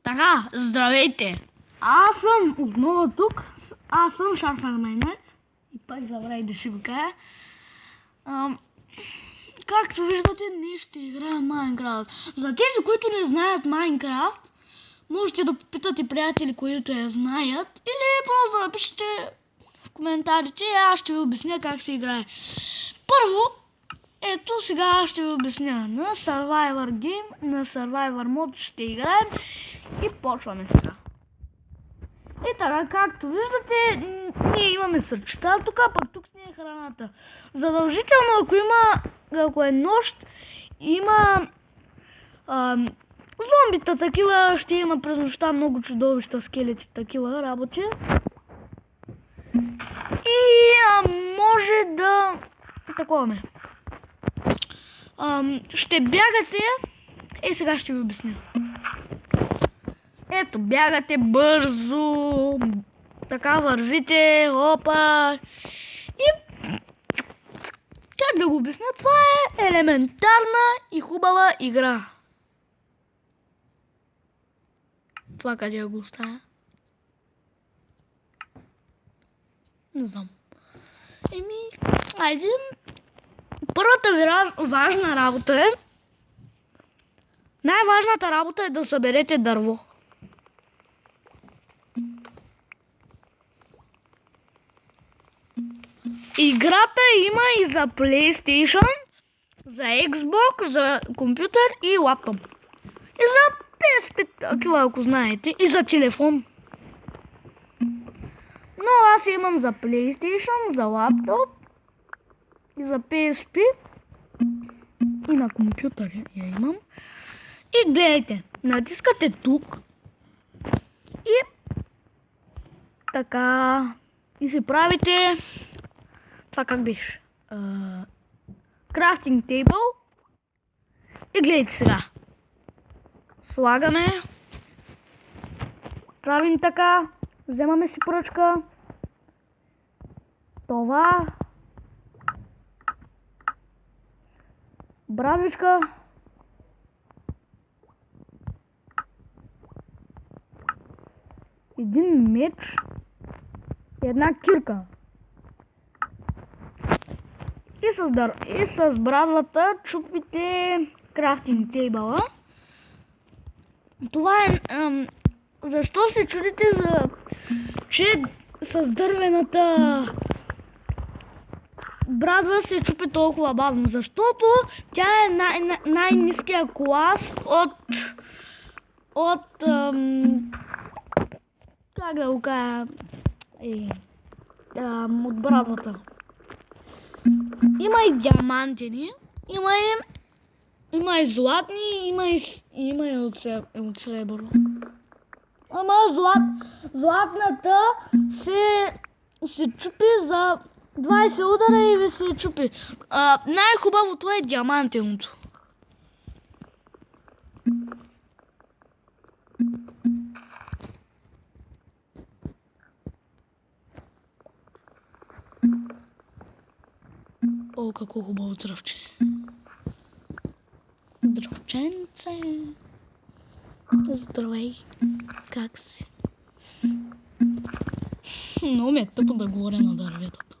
Така, здравейте! Аз съм отново тук. Аз съм Шарфермайнер. И пак забравих да си го кажа. Както виждате, днес ще играя Майнкрафт. За тези, които не знаят Майнкрафт, можете да попитате приятели, които я знаят, или просто да напишете в коментарите и аз ще ви обясня как се играе. Първо, ето сега аз ще ви обясня на Survivor Game, на Survivor Mode ще играем и почваме сега. И така, както виждате, ние имаме сърчица тук, пък тук ни е храната. Задължително, ако е нощ, има зомбита такива, ще има през нощта много чудовища, скелети, такива работи. И може да таковаме. Ще бягате, сега ще ви обясня. Ето, бягате бързо, така вървите, опа. И как да го обясня, това е елементарна и хубава игра. Това къде я го оставя? Не знам. Айде. Първата важна работа е, най-важната работа е да съберете дърво. Играта има и за PlayStation, за Xbox, за компютър и лаптоп. И за PSP, такива ако знаете, и за телефон. Но аз имам за PlayStation, за лаптоп и за PSP и на компютър я имам. И гледайте, натискате тук и така и си правите това как беше? Crafting table и гледайте сега. Слагаме, правим така, вземаме си пръчка, това, брадвичка, един меч и една кирка. И с брадвата чупите крафтинг тейбъла. Това е... защо се чудите, че с дървената брадва се чупи толкова бавно? Защото тя е най-ниския клас от как да го кажа, от брадвата. Има и диамантини, има и златни, има и от сребро. Ама златната се чупи за 20 удара и ви се чупи. Най-хубавото е диамантиното. О, какво хубаво дръвче. Дръвченце. Здравей. Как си? Много ми е тъпо да говоря на дърветата.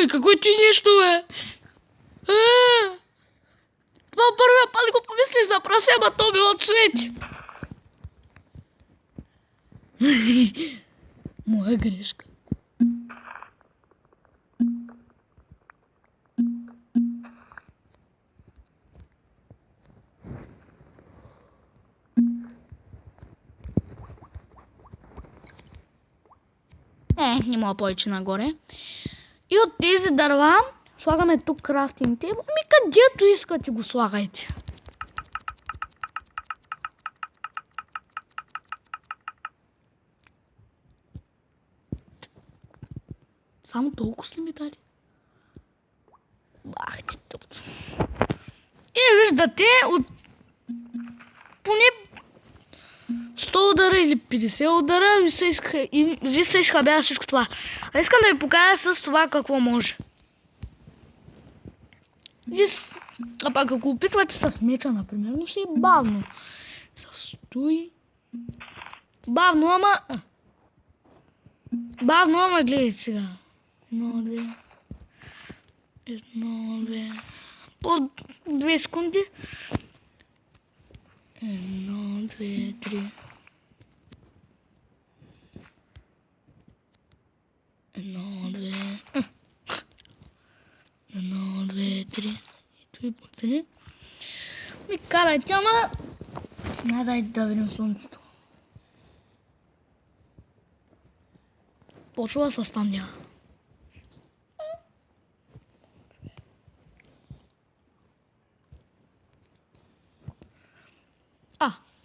Какво ти нещо, бе? Това първия път го помислих за прасе, ама то било цвети. Моя грешка. Не мога повече нагоре. И от тези дърва слагаме тук крафтинг тейбъл. Където искате го слагайте. Само толкова ли ми дали? Бах ти тъпто. И виждате, от поне 100 удара или 50 удара ви се изхабява всичко това. А искам да ви покажа с това какво може. А пак ако опитвате с меча, например, ще е бавно. Състои. Бавно, ама гледайте сега. 1, 2. По 2 секунди. 1, 2, 3. 1, 2. 1, 2, 3. И по 3. Ми карайте, ама... Дайте да видим слънцето. Почва да се стъмнява.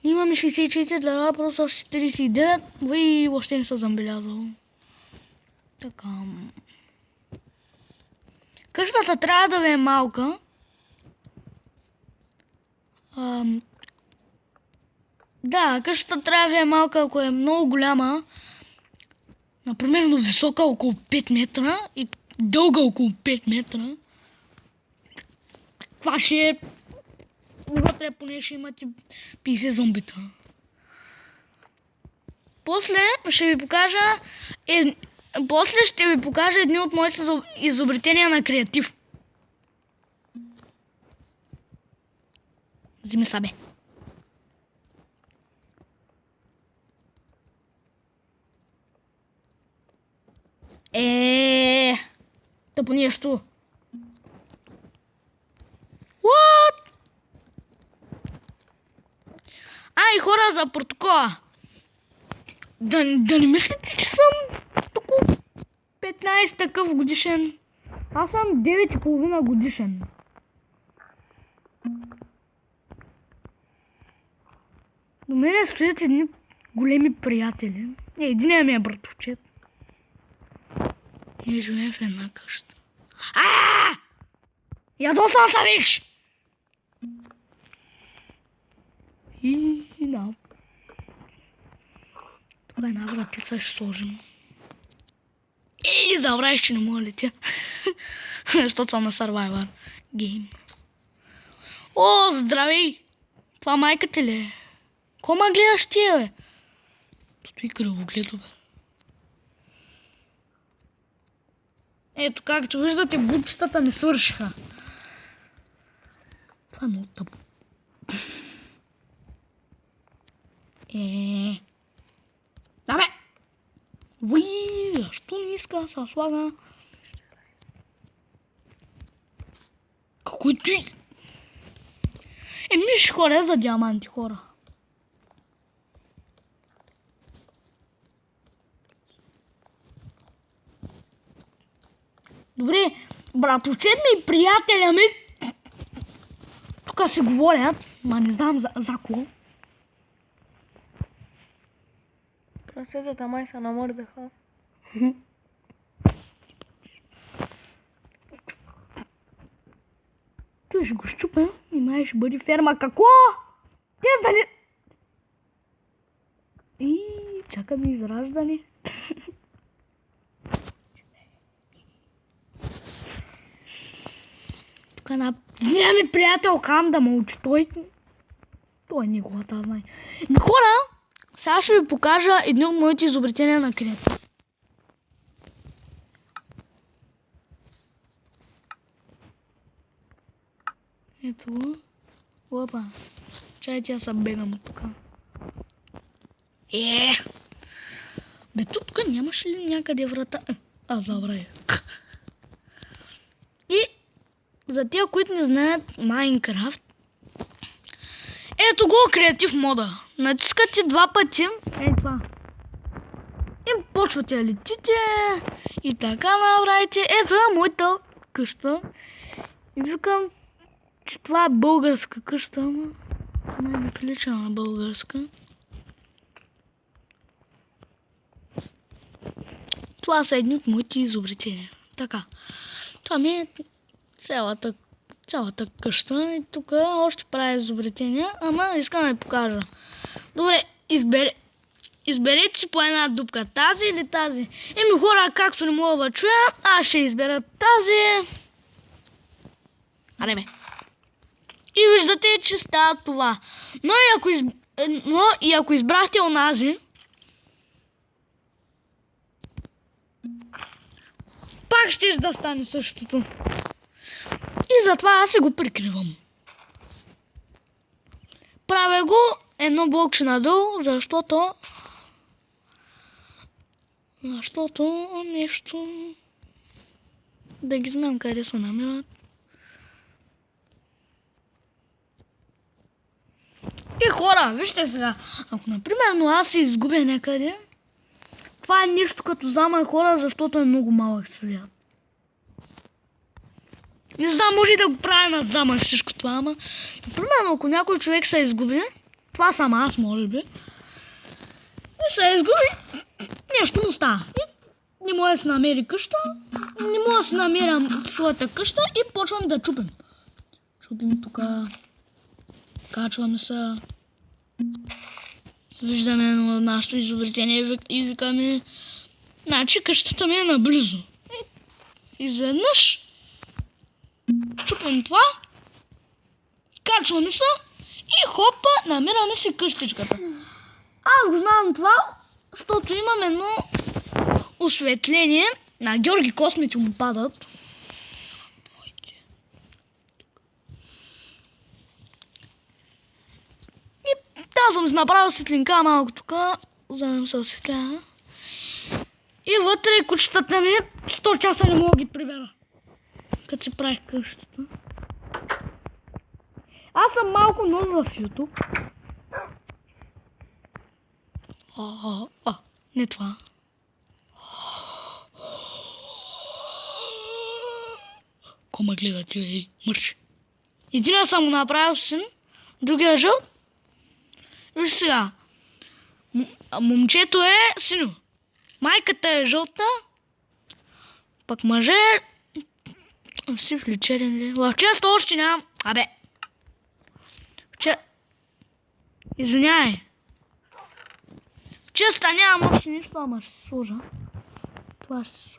Имаме 64 лева, просто още 49 и въобще не се забелязал. Така. Къщата трябва да ви е малка. Да, къщата трябва да ви е малка, ако е много голяма. Например, висока около 5 метра и дълга около 5 метра. Това ще е... Вътре поне ще имате 50 зомбита. После ще ви покажа едни от моите изобретения на креатив. Вземи сабе. Тъпо нещо. What? Ай, хора, за протокола. Да не мислите, че съм тук 15 такъв годишен. Аз съм 9,5 годишен. До мене стоят едни големи приятели. Единият ми е братовчет. Ние живеем в една къща. Ядосан се, виж! И да. Тук една вратица ще сложим. И забравих, че не мога да летя. Защото съм на Survivor Game. О, здравей! Това майката ли е? Кома гледаш ти, бе? Тото и кръвогледо, бе. Ето, както виждате, бутчетата ми свършиха. Това е много тъпо. Да, бе! Защо не иска да се слага? Какой ти? Ще ходя за диаманти, хора. Добре, братовчет ми и приятеля ми тук се говорят, ма не знам за кого. Прасетата май се намърдаха. Той ще го щупа и май ще бъде ферма. Какво? Тез да не... И чакаме израждане. Тук една... Дня ми приятел кам да мълчи. Той неговата знае. Хора, сега ще ви покажа едни от моите изобретения на креатив. Ето го. Опа. Чайте, аз бегам от тук. Бе, тук нямаше ли някъде врата? Забравих. И за тия, които не знаят Майнкрафт, ето го креатив мода. Натискате 2 пъти. Това. И почвате да летите. И така направите. Ето е моята къща. И викам, че това е българска къща, ама май не прилича на българска. Това са едни от моите изобретения. Така. Това ми е цялата къща. И тук още правя изобретения, ама искам да ви покажа. Добре, изберете си по една дупка. Тази или тази? Хора, както не мога да чуя, аз ще избера тази. Аре бе. И виждате, че става това. Но и ако избрахте онази, пак ще да стане същото. И затова аз се го прикривам. Правя го едно блокче надолу, защото нещо да ги знам къде се намират. И хора, вижте сега, ако например аз се изгубя някъде, това е нещо като замък, хора, защото е много малък свят. Не знам, може и да го правя на замък всичко това, ама примерно ако някой човек се изгуби, това съм аз, може би, и се изгуби, нещо му става. Не мога да се намери къща, не мога да се намерям своята къща и почвам да чупим. Чупим тук, качваме се, виждаме на нашето изобретение и викаме, значи къщата ми е наблизо. И изведнъж чупим това, качваме се и хопа, намираме си къщичката. Аз го знам това, защото имам едно осветление. На Георги космите му падат. И аз съм си направил светлинка малко тук, за да се осветлява. И вътре кучетата ми 100 часа не мога да ги прибера, като си правих къщата. Аз съм малко нов в YouTube. Не това. Кома гледате, ей, мърши. Единия съм го направил син, другия жъл. Виж сега. Момчето е синьо. Майката е жълта. Пък мъже сив ли, черен ли? В честа още нямам. Абе. Извинявай. В честа нямам още нищо, ама ще се сложа. Това ще се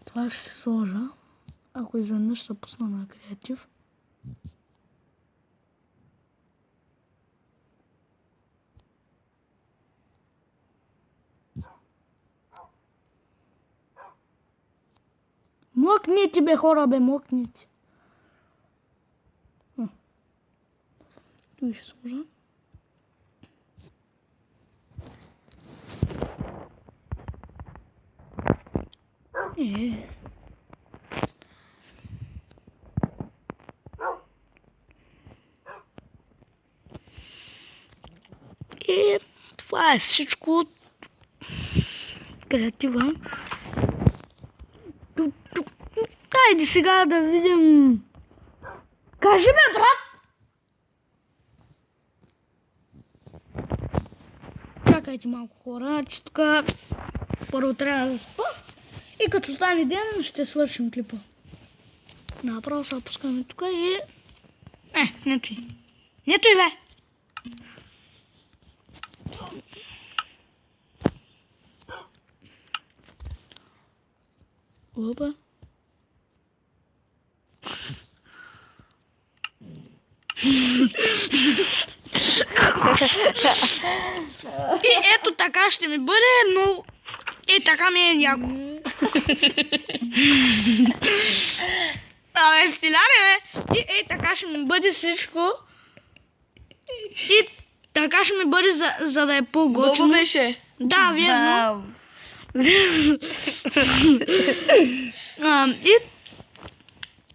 Това ще се сложа, ако изведнъж се пусна на креатив. Млъкните бе хора, бе, млъкните. Тук ще сложа. И това е всичко от креатива. Хайде сега да видим. Кажи ме, брат! Чакайте малко хора, че тук първо трябва да заспа. И като стане ден ще свършим клипа. Направо се опускаме тук и... Не той. Не той, бе! Опа. И ето така ще ми бъде, но и така ми е яко. Абе, стиляне, бе! И така ще ми бъде всичко. И така ще ми бъде, за да е по-готино. Много беше. Да, верно. И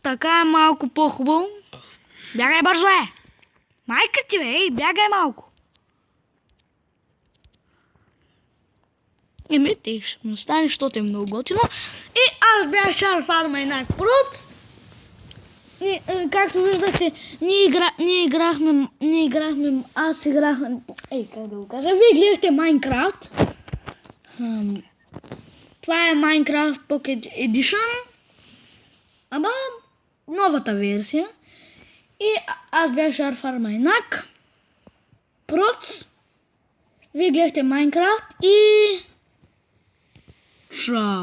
така е малко по-хубаво. Бягай бързо, е! Майка ти, бе, ей, бягай малко. Те ще ми остане, защото е много готино. И аз бях Шар Фарма и Нак Прут. Както виждате, ние играхме, аз играх, как да го кажа, вие гледахте Майнкрафт. Това е Minecraft Pocket Edition, ама новата версия. И аз бях Шар Фарма и Нак Прут. Вие гледахте Майнкрафт и... Шар.